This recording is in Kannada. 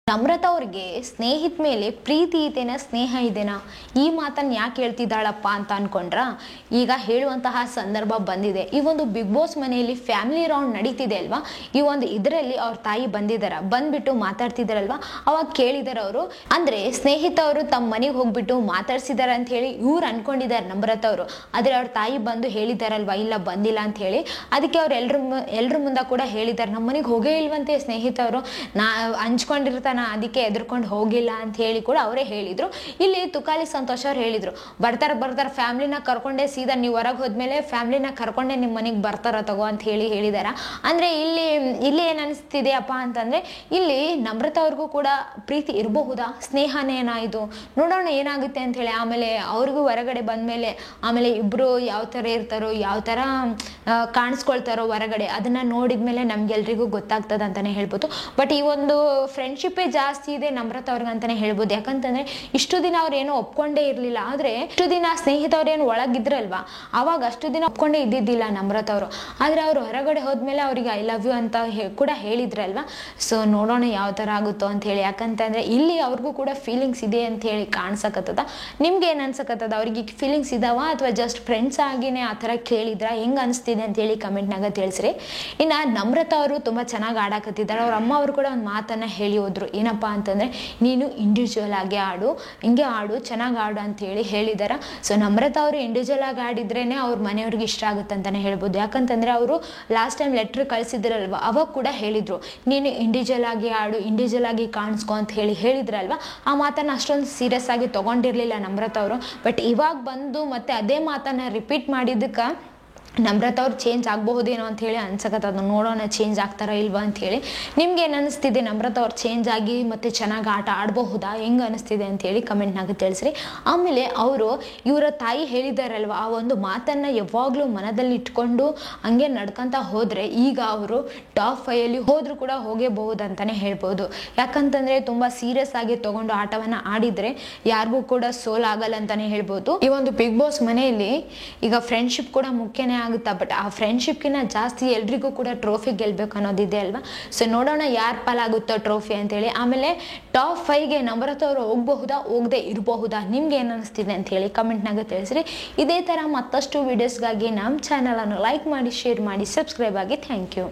ನಮ್ರತಾ ಅವ್ರಿಗೆ ಸ್ನೇಹಿತ ಮೇಲೆ ಪ್ರೀತಿ ಇದೆನಾ ಸ್ನೇಹ ಇದೆನಾ ಈ ಮಾತನ್ನು ಯಾಕೆ ಹೇಳ್ತಿದ್ದಾಳಪ್ಪ ಅಂತ ಅನ್ಕೊಂಡ್ರ ಈಗ ಹೇಳುವಂತಹ ಸಂದರ್ಭ ಬಂದಿದೆ. ಈ ಒಂದು ಬಿಗ್ ಬಾಸ್ ಮನೆಯಲ್ಲಿ ಫ್ಯಾಮಿಲಿ ರೌಂಡ್ ನಡೀತಿದೆ ಅಲ್ವಾ, ಈ ಒಂದು ಇದರಲ್ಲಿ ಅವ್ರ ತಾಯಿ ಬಂದ್ಬಿಟ್ಟು ಮಾತಾಡ್ತಿದಾರಲ್ವಾ, ಅವಾಗ ಕೇಳಿದಾರೆ ಅವರು, ಅಂದ್ರೆ ಸ್ನೇಹಿತ ಅವರು ತಮ್ಮ ಮನೆಗೆ ಹೋಗ್ಬಿಟ್ಟು ಮಾತಾಡ್ಸಿದಾರ ಅಂತ ಹೇಳಿ ಇವ್ರು ಅನ್ಕೊಂಡಿದ್ದಾರೆ ನಮ್ರತಾ ಅವರು. ಆದ್ರೆ ಅವ್ರ ತಾಯಿ ಬಂದು ಹೇಳಿದಾರಲ್ವಾ ಇಲ್ಲ ಬಂದಿಲ್ಲ ಅಂತ ಹೇಳಿ, ಅದಕ್ಕೆ ಅವ್ರು ಎಲ್ರ ಮುಂದೆ ಕೂಡ ಹೇಳಿದಾರೆ ನಮ್ಮ ಮನೆಗೆ ಹೋಗೇ ಇಲ್ವಂತೆ ಸ್ನೇಹಿತ ಅವರು, ನಾ ಹಂಚ್ಕೊಂಡಿರ್ತಾನ ಅದಕ್ಕೆ ಎದುರ್ಕೊಂಡು ಹೋಗಿಲ್ಲ ಅಂತ ಹೇಳಿ ಕೂಡ ಅವರೇ ಹೇಳಿದ್ರು. ಇಲ್ಲಿ ತುಕಾಲಿ ಸಂತೋಷ್ ಅವ್ರು ಹೇಳಿದ್ರು, ಬರ್ತಾರ ಫ್ಯಾಮಿಲಿನ ಕರ್ಕೊಂಡೆ ಸೀದಾ ನೀವು ಹೊರಗೆ ಹೋದ್ಮೇಲೆ ಫ್ಯಾಮಿಲಿನ ಕರ್ಕೊಂಡೆ ನಿಮ್ಮ ಮನೆಗೆ ಬರ್ತಾರ ತಗೋ ಅಂತ ಹೇಳಿದಾರ. ಅಂದ್ರೆ ಇಲ್ಲಿ ಏನ್ ಅನಿಸ್ತಿದೆಯಪ್ಪ ಅಂತಂದ್ರೆ, ಇಲ್ಲಿ ನಮ್ರತಾ ಅವ್ರಿಗೂ ಕೂಡ ಪ್ರೀತಿ ಇರಬಹುದಾ, ಸ್ನೇಹನೇನಾ ಇದು ನೋಡೋಣ ಏನಾಗುತ್ತೆ ಅಂತ ಹೇಳಿ. ಆಮೇಲೆ ಅವ್ರಿಗೂ ಹೊರಗಡೆ ಬಂದ್ಮೇಲೆ ಆಮೇಲೆ ಇಬ್ರು ಯಾವ ತರ ಇರ್ತಾರೋ ಯಾವ ತರ ಕಾಣಿಸ್ಕೊಳ್ತಾರೋ ಹೊರಗಡೆ, ಅದನ್ನ ನೋಡಿದ್ಮೇಲೆ ನಮ್ಗೆಲ್ರಿಗೂ ಗೊತ್ತಾಗ್ತದ ಅಂತಾನೆ ಹೇಳ್ಬೋದು. ಬಟ್ ಈ ಒಂದು ಫ್ರೆಂಡ್ಶಿಪ್ ಜಾಸ್ತಿ ಇದೆ ನಮ್ರತಾ ಅವ್ರಿಗೆ ಅಂತಾನೆ ಹೇಳ್ಬೋದು. ಯಾಕಂತಂದ್ರೆ ಇಷ್ಟು ದಿನ ಅವ್ರು ಏನೋ ಒಪ್ಕೊಂಡೇ ಇರ್ಲಿಲ್ಲ, ಆದ್ರೆ ಇಷ್ಟು ದಿನ ಸ್ನೇಹಿತ ಅವ್ರು ಏನು ಒಳಗಿದ್ರಲ್ವಾ ಅವಾಗ ಅಷ್ಟು ದಿನ ಒಪ್ಕೊಂಡೇ ಇದ್ದಿದ್ದಿಲ್ಲ ನಮ್ರತಾ ಅವರು. ಆದ್ರೆ ಅವ್ರು ಹೊರಗಡೆ ಹೋದ್ಮೇಲೆ ಅವ್ರಿಗೆ ಐ ಲವ್ ಯು ಅಂತ ಕೂಡ ಹೇಳಿದ್ರಲ್ವಾ. ಸೊ ನೋಡೋಣ ಯಾವ ತರ ಆಗುತ್ತೋ ಅಂತ ಹೇಳಿ. ಯಾಕಂತಂದ್ರೆ ಇಲ್ಲಿ ಅವ್ರಿಗೂ ಕೂಡ ಫೀಲಿಂಗ್ಸ್ ಇದೆ ಅಂತ ಹೇಳಿ ಕಾಣಿಸಕತ್ತದ. ನಿಮ್ಗೆ ಏನ್ ಅನ್ಸಕತ್ತದ, ಅವ್ರಿಗೆ ಫೀಲಿಂಗ್ಸ್ ಇದಾವ ಅಥವಾ ಜಸ್ಟ್ ಫ್ರೆಂಡ್ಸ್ ಆಗಿನೇ ಆ ತರ ಕೇಳಿದ್ರ, ಹೆಂಗ್ ಅನಿಸ್ತಿದೆ ಅಂತ ಹೇಳಿ ಕಮೆಂಟ್ನಾಗ ತಿಳಿಸ್ರಿ. ಇನ್ನ ನಮ್ರತಾ ಅವರು ತುಂಬಾ ಚೆನ್ನಾಗಿ ಆಡಾಕತ್ತಿದ್ದಾರೆ. ಅವ್ರ ಅಮ್ಮ ಅವರು ಕೂಡ ಒಂದು ಮಾತನ್ನ ಹೇಳಿ ಹೋದ್ರು, ಏನಪ್ಪ ಅಂತಂದ್ರೆ ನೀನು ಇಂಡಿವಿಜುವಲ್ ಆಗಿ ಆಡು, ಹಿಂಗೆ ಆಡು, ಚೆನ್ನಾಗಿ ಆಡು ಅಂತ ಹೇಳಿ ಹೇಳಿದಾರ. ಸೊ ನಮ್ರತಾ ಅವರು ಇಂಡಿವಿಜುವಲ್ ಆಗಿ ಆಡಿದ್ರೇನೆ ಅವ್ರ ಮನೆಯವ್ರಿಗೆ ಇಷ್ಟ ಆಗುತ್ತೆ ಅಂತಾನೆ ಹೇಳ್ಬೋದು. ಯಾಕಂತಂದ್ರೆ ಅವರು ಲಾಸ್ಟ್ ಟೈಮ್ ಲೆಟರ್ ಕಳಿಸಿದ್ರಲ್ವಾ, ಅವಾಗ ಕೂಡ ಹೇಳಿದ್ರು ನೀನು ಇಂಡಿವಿಜುವಲ್ ಆಗಿ ಆಡು, ಇಂಡಿವಿಜುವಲ್ ಆಗಿ ಕಾಣಿಸ್ಕೊ ಅಂತ ಹೇಳಿದ್ರಲ್ವಾ. ಆ ಮಾತನ್ನ ಅಷ್ಟೊಂದು ಸೀರಿಯಸ್ ಆಗಿ ತಗೊಂಡಿರ್ಲಿಲ್ಲ ನಮ್ರತಾ ಅವರು. ಬಟ್ ಇವಾಗ ಬಂದು ಮತ್ತೆ ಅದೇ ಮಾತನ್ನ ರಿಪೀಟ್ ಮಾಡಿದ್ದಕ್ಕೆ ನಮ್ರತಾ ಅವ್ರು ಚೇಂಜ್ ಆಗಬಹುದೇನೋ ಅಂತ ಹೇಳಿ ಅನ್ಸಕತ್ತದ. ನೋಡೋಣ ಚೇಂಜ್ ಆಗ್ತಾರ ಇಲ್ವಾ ಅಂತ ಹೇಳಿ. ನಿಮ್ಗೆ ಏನು ಅನಿಸ್ತಿದೆ, ನಮ್ರತಾ ಅವ್ರು ಚೇಂಜ್ ಆಗಿ ಮತ್ತೆ ಚೆನ್ನಾಗಿ ಆಟ ಆಡಬಹುದಾ, ಹೆಂಗ್ ಅನಿಸ್ತಿದೆ ಅಂತ ಹೇಳಿ ಕಮೆಂಟ್ನಾಗ ತಿಳಿಸ್ರಿ. ಆಮೇಲೆ ಅವರು ಇವರ ತಾಯಿ ಹೇಳಿದಾರಲ್ವ, ಆ ಒಂದು ಮಾತನ್ನ ಯಾವಾಗ್ಲೂ ಮನದಲ್ಲಿ ಇಟ್ಕೊಂಡು ಹಂಗೆ ನಡ್ಕೊಂತ ಹೋದ್ರೆ ಈಗ ಅವರು ಟಾಪ್ 5 ಅಲ್ಲಿ ಹೋದ್ರು ಕೂಡ ಹೋಗೇಬಹುದು ಅಂತಾನೆ ಹೇಳ್ಬೋದು. ಯಾಕಂತಂದ್ರೆ ತುಂಬಾ ಸೀರಿಯಸ್ ಆಗಿ ತಗೊಂಡು ಆಟವನ್ನ ಆಡಿದ್ರೆ ಯಾರಿಗೂ ಕೂಡ ಸೋಲ್ ಆಗಲ್ಲ ಅಂತಾನೆ ಹೇಳ್ಬೋದು. ಈ ಒಂದು ಬಿಗ್ ಬಾಸ್ ಮನೆಯಲ್ಲಿ ಈಗ ಫ್ರೆಂಡ್ಶಿಪ್ ಕೂಡ ಮುಖ್ಯನೇ ಆಗುತ್ತಾ, ಬಟ್ ಆ ಫ್ರೆಂಡ್ಶಿಪ್ಗಿನ್ನ ಜಾಸ್ತಿ ಎಲ್ರಿಗೂ ಕೂಡ ಟ್ರೋಫಿ ಗೆಲ್ಬೇಕು ಅನ್ನೋದಿದೆ ಅಲ್ವಾ. ಸೊ ನೋಡೋಣ ಯಾರ್ ಪಾಲಾಗುತ್ತೋ ಟ್ರೋಫಿ ಅಂತೇಳಿ. ಆಮೇಲೆ ಟಾಪ್ 5ಗೆ ನಮ್ರತಾ ಅವರು ಹೋಗಬಹುದಾ, ಹೋಗದೆ ಇರಬಹುದಾ, ನಿಮ್ಗೆ ಏನ್ ಅನಿಸ್ತಿದೆ ಅಂತ ಹೇಳಿ ಕಮೆಂಟ್ನಾಗ ತಿಳಿಸ್ರಿ. ಇದೇ ತರ ಮತ್ತಷ್ಟು ವಿಡಿಯೋಸ್ಗಾಗಿ ನಮ್ಮ ಚಾನಲ್ ಅನ್ನು ಲೈಕ್ ಮಾಡಿ, ಶೇರ್ ಮಾಡಿ, ಸಬ್ಸ್ಕ್ರೈಬ್ ಆಗಿ. Thank you.